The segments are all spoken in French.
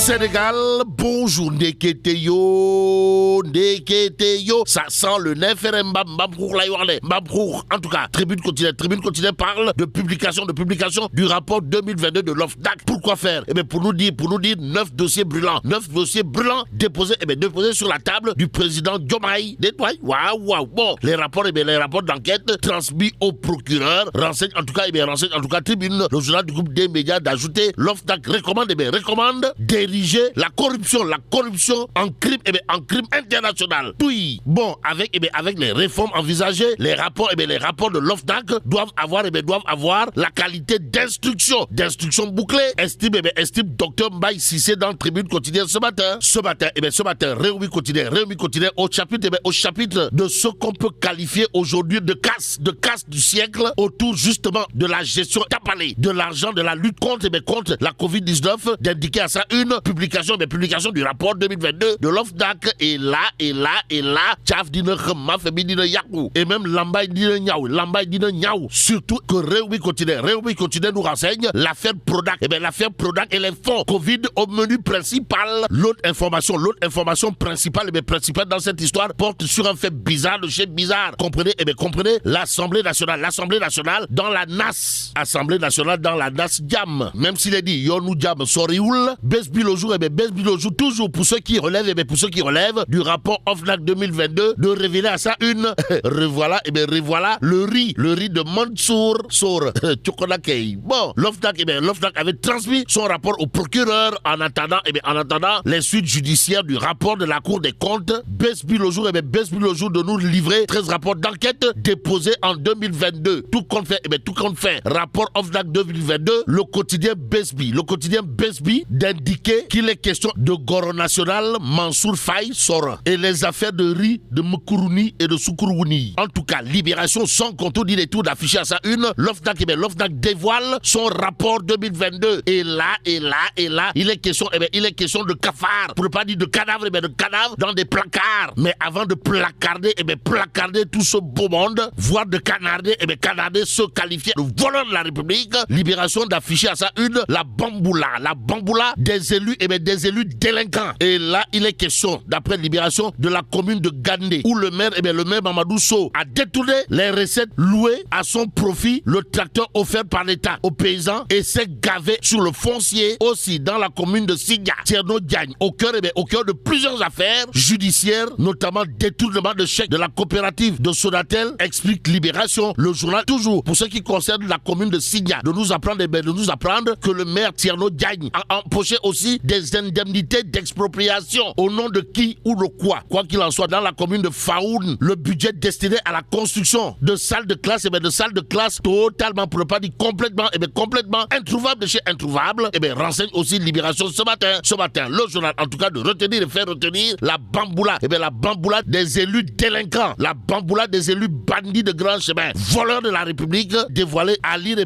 Sénégal, bonjour, Ndeketeyo, ça sent le nef, en tout cas, Tribune quotidienne parle de publication du rapport 2022 de l'OFNAC. Pourquoi faire? Eh bien, pour nous dire 9 dossiers brûlants déposés sur la table du président Diomaye. Waouh. Bon, les rapports d'enquête transmis au procureur renseignent en tout cas Tribune, le journal du groupe des médias, d'ajouter l'OFNAC recommande d'ériger la corruption en crime international. Oui. Bon, avec les réformes envisagées, les rapports de l'OFNAC doivent avoir la qualité d'instruction bouclée. Estime Dr Mbaye Cissé dans le Tribune quotidienne ce matin, Réumi quotidien au chapitre de ce qu'on peut qualifier aujourd'hui de casse du siècle autour justement de la gestion tapalée de l'argent de la lutte contre la Covid-19, d'indiquer à ça une publication du rapport 2022 de l'OFNAC. Et là, tchaf dina khama femi dina yakou. Et même Lambay dina niaou. Surtout que Réumi quotidien nous renseigne l'affaire Prodac. L'affaire Prodac et les fonds Covid au menu principal. L'autre information principale dans cette histoire porte sur un fait bizarre de chez bizarre. Comprenez l'Assemblée nationale dans la NAS. Assemblée nationale dans la NAS Jam. Même s'il est dit Yonou Jam Sorioul, Besbilojour, toujours pour ceux qui relèvent du rapport OFNAC 2022 de révéler à ça une revoilà le riz de Mansour Sor Tchokonakei. Bon, l'OFNAC avait transmis son rapport au procureur en attendant les suites judiciaires du rapport de la Cour des comptes. Besbilojour de nous livrer 13 rapports d'enquête déposés en 2022. Tout compte fait. Rapport OFNAC 2022, le quotidien Besbi d'indiquer qu'il est question de Goro National, Mansour Faye Sora et les affaires de riz de Mkourouni et de Soukourouni. En tout cas, Libération sans contour dit les tours d'afficher à ça une. L'OFNAC dévoile son rapport 2022. Et là, il est question de cafards, pour ne pas dire de cadavres, de cadavres dans des placards. Mais avant de placarder tout ce beau monde, voire de canarder se qualifier de voleurs de la République. Libération d'afficher à ça une, la bamboula des élus délinquants. Et là, il est question, d'après Libération, de la commune de Gandé, où le maire Mamadou Sow a détourné les recettes louées à son profit, le tracteur offert par l'État aux paysans, et s'est gavé sur le foncier aussi dans la commune de Siga. Tierno Diagne, au cœur de plusieurs affaires judiciaires, notamment détournement de chèques de la coopérative de Sonatel, explique Libération, le journal toujours, pour ce qui concerne la commune de Siga, de nous apprendre que le maire Tierno Diagne a empoché aussi des indemnités d'expropriation au nom de qui ou de quoi. Quoi qu'il en soit, dans la commune de Faoun, le budget destiné à la construction de salles de classe, totalement, pour ne pas dire complètement introuvable de chez introuvable, renseigne aussi Libération ce matin, le journal, en tout cas, de faire retenir la bamboula des élus délinquants, la bamboula des élus bandits de grand chemin, voleurs de la République, dévoilée à lire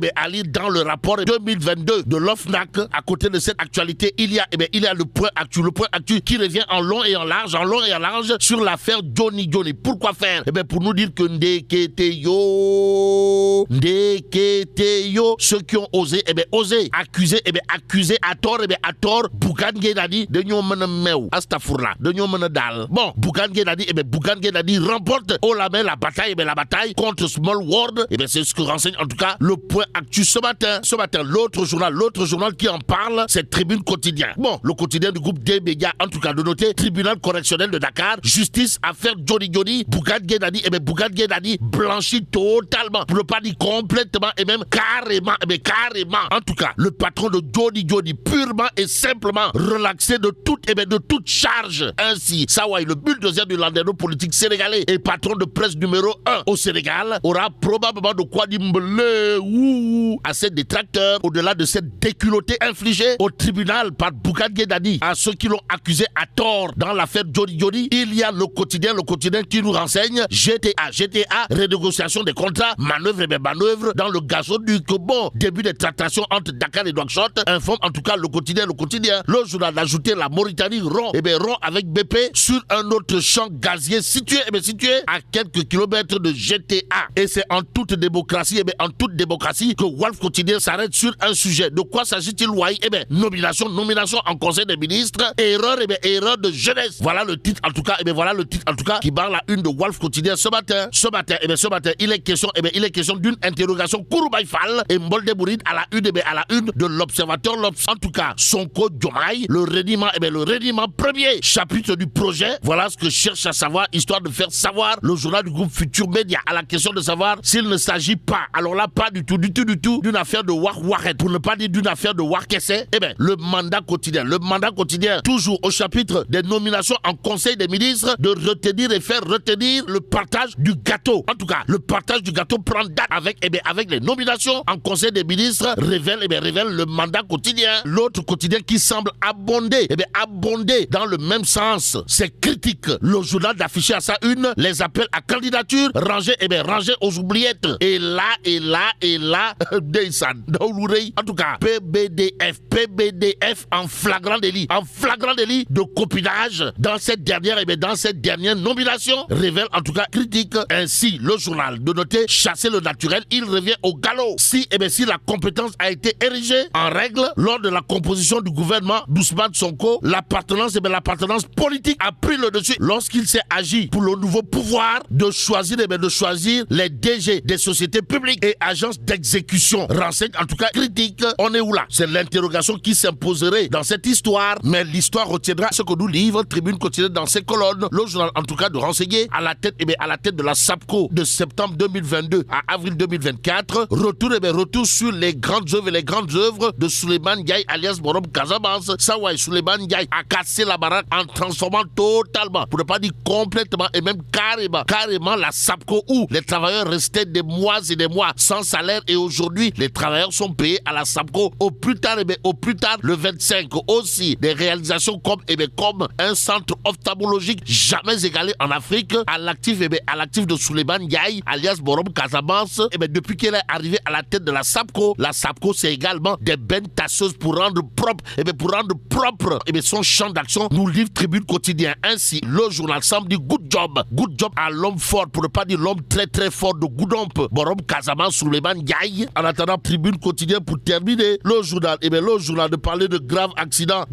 dans le rapport 2022 de l'OFNAC. À côté de cette actualité, il y a le point actu qui revient en long et en large sur l'affaire Johnny. Pourquoi faire? Pour nous dire que Ndeketeyo, ceux qui ont osé accuser à tort Bougane Gueye Dany de ñoo mën a meew astafourla de ñoo mën a daal. Bon, Bougane Gueye Dany remporte haut la main la bataille contre Small World. C'est ce que renseigne en tout cas le point actu ce matin. L'autre journal qui en parle, c'est Tribune quotidien. Bon, le quotidien du groupe des médias, en tout cas de noter, tribunal correctionnel de Dakar, justice, affaire Johnny, Bougane Gueye Dany blanchi totalement, pour ne pas dire complètement et même carrément. En tout cas, le patron de Johnny purement et simplement relaxé de toute charge. Ainsi, Sawai, le bulldozer du landerneau politique sénégalais et patron de presse numéro 1 au Sénégal, aura probablement de quoi dire à ses détracteurs au-delà de cette déculottée infligée au tribunal par Bougane Gueye Dany à ceux qui l'ont accusé à tort dans l'affaire Johnny. Il y a le quotidien qui nous renseigne GTA, renégociation des contrats, manœuvre dans le gazoduc. Bon, début des tractations entre Dakar et Nouakchott, informe en tout cas le quotidien. Le journal d'ajouter la Mauritanie rompt avec BP sur un autre champ gazier situé à quelques kilomètres de GTA. Et c'est en toute démocratie que Wolf Quotidien s'arrête sur un sujet. De quoi s'agit-il, Wai? Nomination nomination en conseil des ministres, erreur, erreur de jeunesse. Voilà le titre en tout cas, qui barre la une de Walf Quotidien ce matin. Ce matin, il est question d'une interrogation Kouroubaï Fall et Mbolde Bouride à la une de l'Observateur. En tout cas, Sonko Diomaye, le reniement premier chapitre du projet. Voilà ce que cherche à savoir, histoire de faire savoir le journal du groupe Futur Média à la question de savoir s'il ne s'agit pas, alors là, pas du tout, d'une affaire de Waret, pour ne pas dire d'une affaire de Wakesse. Le mandat quotidien, toujours au chapitre des nominations en conseil des ministres, de retenir et faire retenir le partage du gâteau. En tout cas, le partage du gâteau prend date avec les nominations en conseil des ministres, révèle le mandat quotidien. L'autre quotidien qui semble abonder dans le même sens, c'est critique. Le journal d'afficher à sa une les appels à candidature rangés aux oubliettes. Et là, Deysan, en tout cas, PBDF en flagrant délit de copinage dans cette dernière nomination, révèle en tout cas critique. Ainsi, le journal de noter chasser le naturel, il revient au galop. Si la compétence a été érigée en règle lors de la composition du gouvernement d'Ousmane Sonko, l'appartenance politique a pris le dessus lorsqu'il s'est agi pour le nouveau pouvoir de choisir les DG des sociétés publiques et agences d'exécution. Renseigne en tout cas critique. On est où là? C'est l'interrogation qui s'imposerait dans cette histoire, mais l'histoire retiendra ce que nous livre Tribune Quotidienne dans ses colonnes. Le journal en tout cas de renseigner à la tête de la SAPCO de septembre 2022 à avril 2024. Retour sur les grandes œuvres de Souleymane Ndiaye alias Borom Casamance. Sawai Souleymane Ndiaye a cassé la baraque en transformant totalement, pour ne pas dire complètement et même carrément la SAPCO où les travailleurs restaient des mois et des mois sans salaire, et aujourd'hui les travailleurs sont payés à la SAPCO au plus tard le 25. Aussi des réalisations comme un centre ophtalmologique jamais égalé en Afrique à l'actif de Souleymane Ndiaye alias Borom Casamance. Depuis qu'elle est arrivée à la tête de la SAPCO c'est également des bennes tasseuses pour rendre propre son champ d'action, nous livre Tribune Quotidien. Ainsi, le journal semble dire good job à l'homme fort, pour ne pas dire l'homme très très fort de Goudomp, Borom Casamance Souleymane Ndiaye. En attendant, Tribune Quotidien pour terminer, le journal de parler de grave accident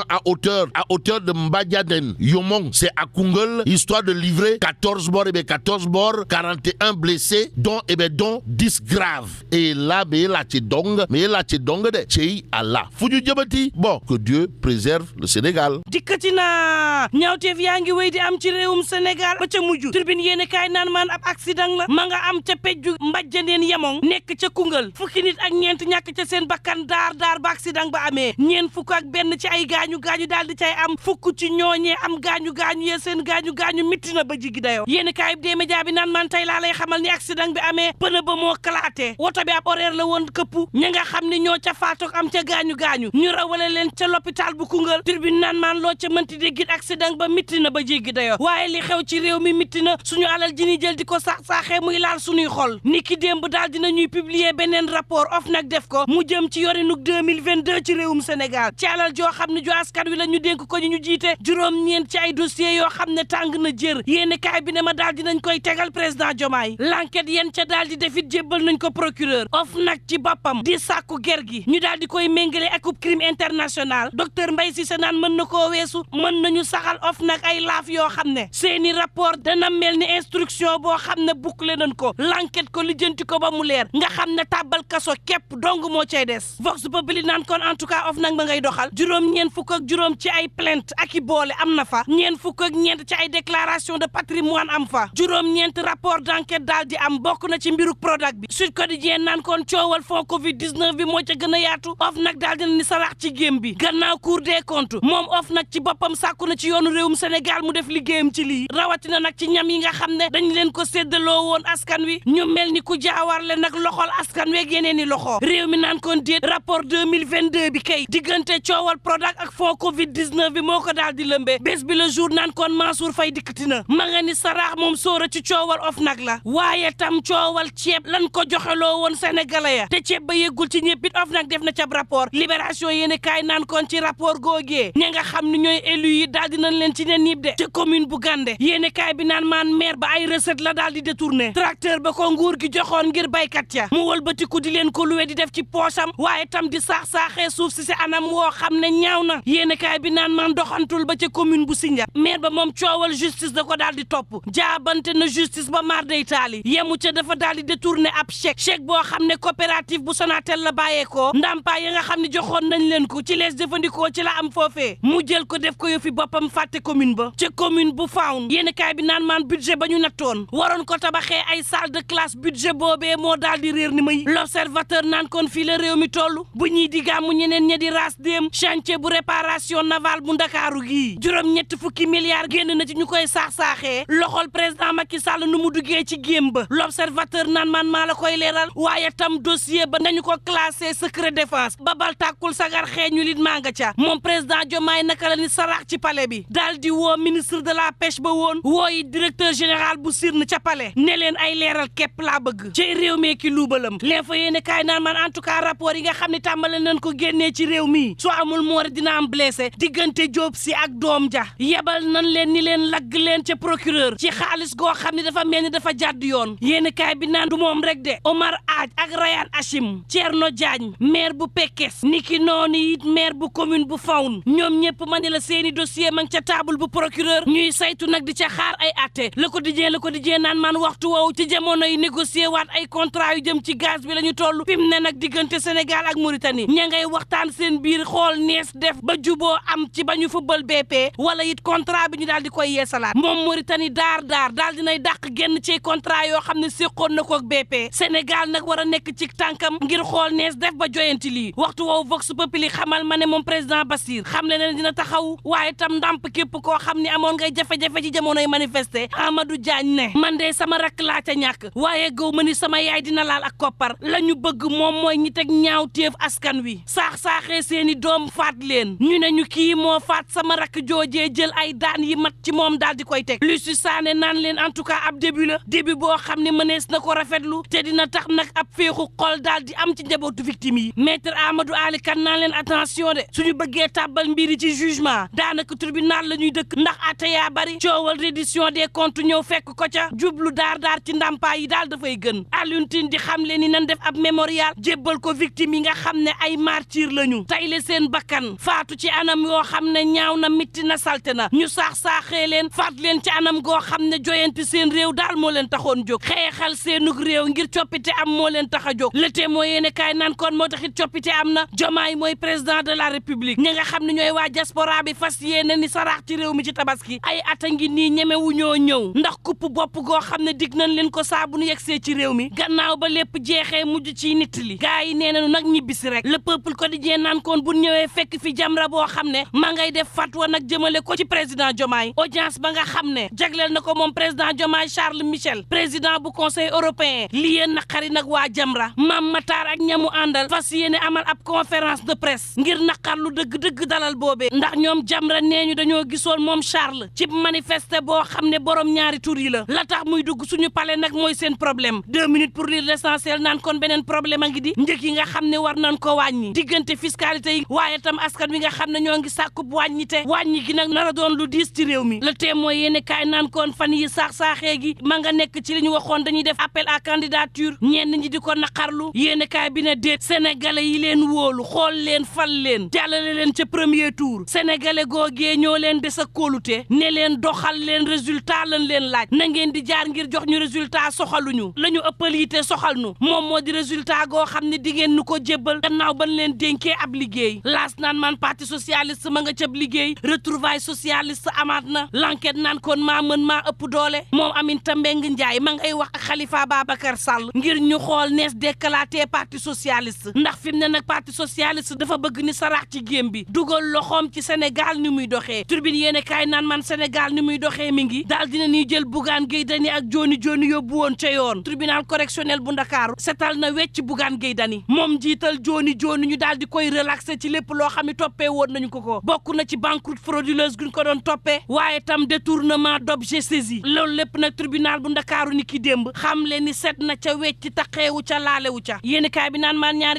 à hauteur de Mbadiaden Yomong, c'est à Koungheul, histoire de livrer 14 morts, 41 blessés, dont 10 graves. Et là, mais là, tu dong de Tchei Allah. Foudu Diabati, bon, que Dieu préserve le Sénégal. Dikkatina ñawteef yaa ngi wéy di am ci réewum Sénégal ba ca mujj Tribune yéene kaay naan maan ab accident la ma nga am ca pejju Mbadiaden Yamong nekk ca Koungheul. Fukki nit ak ñeent ñàkk ca seen bakkan daar ba accident ba amee. ñeent fukk ak benn ci ay gaañu daal di cay am. Fukk ci ñooñee am gaañu yee seen gaañu mitti na ba jigi dayoo. yéene kaay bi dee média bi naan maan tey laa lay xamal ni accident bi amee pneu ba moo kalaatee. woto bi ab horaire la woon këpp ña nga xam ne ñoo ca faatoog am ca gaañu ñu rawale leen ca l'hôpital bu Koungheul. Tribune naan maan loo ca mënti déggit accident ba mitti na ba jéggi dayoo. waaye li xew ci réew mi mitti na, suñu alal ji ni jël di ko saaxee muy laal suñuy xol. niki démb daal dina ñuy publier beneen rapport OFNAC def ko mu jëm ci yorinuk 2022 ci réewum Sénégal. ci alal joo xam ne ju askan wi la ñu dénk ko ñu jiite juróom-ñeent ci ay dossiers yoo xam ne tàng na jër. yéene kaay bi ne ma daal dinañ koy tegal président Diomaye. l'enquête yéen ca daal di defit jébbal nañ ko procureur. OFNAC ci boppam di sàkku ger gi ñu daal di koy méngale ak crime international. docteur Mbaye Cissé naan mën na koo weesu, mën nañu saxal OFNAC ay laaf yoo xam ne seeni rapport dana mel ni instruction boo xam ne bouclé nañ ko, l'enquête ko lijjanti ko ba mu leer nga xam ne tàbbal kaso képp dong moo cay des. Vox Populi naan kon en tout cas OFNAC ma ngay doxal juróom-ñeent fukk ak juróom ci ay plainte ak i boole am na fa, ñeent fukk ak ñeent ci ay déclaration de patrimoine am fa, juróom-ñeent rapport d'enquête daal di am, bokk na ci mbiruk Prodac bi. Sud Quotidien naan kon coowal fond Covid 19 bi moo ca gën a yaatu. OFNAC daal dina ni sarax ci géem bi. gannaaw Cour des comptes moom OFNAC ci boppam sàkku na ci yoonu réewum Sénégal mu def liggéeyam ci lii, rawatina nag ci ñam yi nga xam ne dañ leen ko séddaloo woon askan wi ñu mel ni ku jaawarle nag loxol askan weeg yeneen i loxo. réew mi naan kon déet rapport 2022 bi kay diggante coowal Prodac ak fond Covid 19 bi moo ko daal di lëmbee. bés bi le jour naan kon Mansour Faye dikkati na ma nga ni saraax moom sóora ci coowal OFNAC la, waaye tam coowal ceeb lan ko joxeloo woon sénégalais ya te ceeb ba yeggul ci ñëpp it OFNAC def na ca rapport. Libération yéene kaay naan kon ci rapport googee ña nga xam ne ñooy élu yi daal di nañ leen ci ne niib de te commune bu Gandé yéene kaay bi naan maan maire ba ay recette la daal di détourné. tracteur ba ko nguur gi joxoon ngir baykat ya mu wëlbatiku di leen ko luwe di def ci poosam, waaye tam di saaxee suuf si anam anam woo xam ne ñaaw na yéenekaay bi naan man doxantul ba ca commune bu Sindia maire ba moom coowal justice da ko daal di topp jaabante na justice ba mar day taali yemu ca dafa daal di détourné ab chèque boo xam ne coopérative bu Sonatel la bàyyeekoo ndàmpaay ya nga xam ne joxoon nañ leen ko ci lees jëfandikoo ci la am foofee mu jël ko def ko yëfi boppam fàtte commune ba ca commune bu Fawn yéenekaay bi naan maan budget ba ñu nattoon waroon ko tabaxee ay salle de classe budget boobee moo daal di réer ni may l'observateur naan kon fii la réew mi toll bu ñuy di gàmmu ñeneen ña di ras dem chantier bu réparation navale bu Ndakaaru gii juróom-ñett fukki milliards génn na ci ñu koy saax-saaxee loxol président Macky Sall nu mu duggee ci géem ba l'observateur naan man maa la koy leeral waaye tam dossier ba nañu ko classé secret défense ba bal tàkkul sagar xeeñu lit maa nga ca moom président Diomaye naka la ni sarax ci palais bi daal di woo ministre de la pêche ba woon wooyi directeur général bu sirn ca palais ne leen ay leeral képp laa bëgg ci réew mi ki luubalam l'info yéene kaay naan man en tout cas rapport yi nga xam ne tàmbale nañ ko génnee ci réew mi soo amul moori dina am blessé diggante Diop si ak doom ja yebal nañ leen ni leen lagg leen ca procureur ci xaalis goo xam ne dafa mel ni dafa jàdd yoon yéene kaay bi naan du moom rek de Omar Aaj ak Rayane Achim Thierno Diagne maire bu Pekes niki noonu it maire bu commune bu Fawn ñoom ñëpp ma ne la seeni dossier ma ngi ca table bu procureur ñuy saytu nag di ca xaar ay atte Le Quotidien naan man waxtu woowu ci jamono yi négocier waat ay contrat yu jëm ci gaz bi la ñu toll fi mu ne nag diggante Sénégal ak Mauritanie ña ngay waxtaan seen biir xool nees def ba juboo am ci ba ñu football BP wala it contrat bi ñu daal di koy yeesalaat moom Mauritanie daal dinay dàq génn ci contrat yoo xam ne séqoon na ko ak BP Sénégal nag war a nekk ci tànkam ngir xool nees def ba joyanti lii waxtu woowu Vox Populi xamal ma ne moom président Bassir xam le ne dina taxaw waaye tam ndàmp képp koo xam ne amoon ngay jafe-jafe ci jamonoy manifester Amadou Diagne ne man de sama rakk laa ca ñàkk waaye gaw ma ni sama yaay dina laal ak koppar la ñu bëgg moom mooy ñi teg ñaaw téef askan wi saax-saaxee seeni doom faat leen ñu ne ñu kii moo faat sama rakk joojee jël ay daan yi mat ci moom daal di koy teg Lucie Sané naan leen en tout cas ab début la début boo xam ne mënees na ko rafetlu te dina tax nag ab féexu xol daal di am ci njabootu victime yi maître Amadou Ali Kane naan leen attention de suñu bëggee tàbbal mbiri ci jugement daanaka tribunal la ñuy dëkk ndax atte yaa bari coowal reddition des comptes ñëw fekk ko ca jublu daar ci ndàmpaay yi daal dafay gën Alioune Tine di xam leen ni nan def ab mémorial jébbal ko victime yi nga xam ne ay martyr lañu tayle seen bakkan faatu ci anam yoo xam ne ñaaw na mitti na salte na ñu saax-saaxee leen faat leen ci anam goo xam ne joyanti seen réew daal moo leen taxoon jóg xeexal seenug réew ngir coppite am moo leen tax a jóg Le Témoin yéene kaay naan kon moo taxit coppite am na Diomaye mooy président de la république ñi nga xam ne ñooy waa diaspora bi fas yéene ni saraax ci réew mi ci tabaski ay ata ngi nii ñemewu ñoo ñëw ndax kupp bopp goo xam ne dig nañ leen ko saa bu nu yegsee ci réew mi gannaaw ba lépp jeexee mujj ci nit li gars yi nee nañu nag ñibbisi rek Le Peuple Quotidien naan kon bu ñëwee fekk fi Jamra boo xam ne ma ngay def fatwa nag jëmale ko ci président Diomaye audience ba nga xam ne jagleel na ko moom président Diomaye Charles Michel président bu conseil européen li yéen naqari nag waa Jamra Mame Matar ak ñamu àndal fas yéene amal ab conférence de presse ngir naqarlu dëgg-dëgg dalal boobee ndax ñoom Jamra nee ñu dañoo gisoon moom Charles ci manifester boo xam ne borom ñaari tur yi la tax muy dugg suñu palais nag mooy seen problème 2 minutes pour lire l'essentiel naan kon beneen problème a ngi di njëg yi nga xam ne war nañ ko wàññi diggante fiscalité yi waaye tam askan wi nga xam ne ñoo ngi sàkkub wàññite wàññi gi nag nar a doon lu diis ci réew mi Le Témoin yéene kaay naan kon fan yi saax-saaxee gi ma nga nekk ci li ñu waxoon dañuy def appel à candidature ñenn ñi di ko naqarlu yéene kaay bi ne déet sénégalais yi leen wóolu xool leen fal leen jàllale leen ca premier tour sénégalais googee ñoo leen des a kóolute ne leen doxal leen résultat lañ leen laaj na ngeen di jaar ngir jox ñu résultat soxaluñu la ñu ëppal yite soxal nu moom moo di résultat goo xam ne di ngeen nu ko jébbal gannaaw ban leen dénkee ab liggéey laas naan man parti socialiste ma nga cab liggéey retrouvaille socialiste amaat na l'enquête naan kon maa mën maa ëpp doole moom Aminata Mbengue Ndiaye ma ngay wax ak Khalifa Babacar Sall ngir ñu xool nees déclaté parti socialiste ndax fi mu ne nag parti socialiste dafa bëgg ni saraax ci géem bi dugal loxoom ci Sénégal ni muy doxee turbine yéene kaay naan man Sénégal ni muy doxee mi ngi daal dina ñuy jël Bougane Gueye Dany ak Joni yóbbu woon ca yoon tribunal correctionnel bu Ndakaaru setal na wecc Bougane Gueye Dany moom jiital Joni ñu daal di koy relaxé ci lépp loo xam ne toppee woon nañu ko bokk na ci banqueroute frauduleuse guñ ko doon toppee waaye tam détournement d'objet saisi loolu lépp nag tribunal bu Ndakaaru ni ki démb xam leen ni set na ca wecc taqeewu ca laalewu ca yéeni kaay bi naan maan ñaar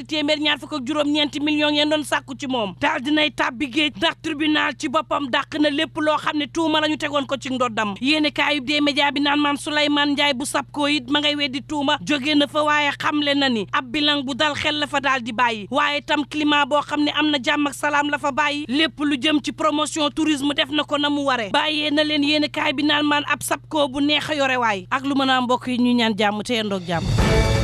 fukk ak juróom-ñeenti millions yeen doon sàkku ci moom daal dinay tàbbi géej ndax tribunal ci boppam dàq na lépp loo xam ne tuuma la ñu tegoon ko ci ndoddam yéeni kaay bi dee média bi naan maan Souleymane Ndiaye bu SAPCO it ma ngay weddi tuuma jóge na fa waaye xamle na ni ab bilan bu dal xel la fa daal di bàyyi waaye tam climat boo xam ne am na jàmm ak salaam la fa bàyyi lépp lu jëm ci promotion tourisme def na ko na mu waree bàyyee na leen yéen kaay bi naan maan ab SAPCO bu neex a yore waay ak lu mën a mbokk yi ñu ñaan jàmm te yendoog jàmm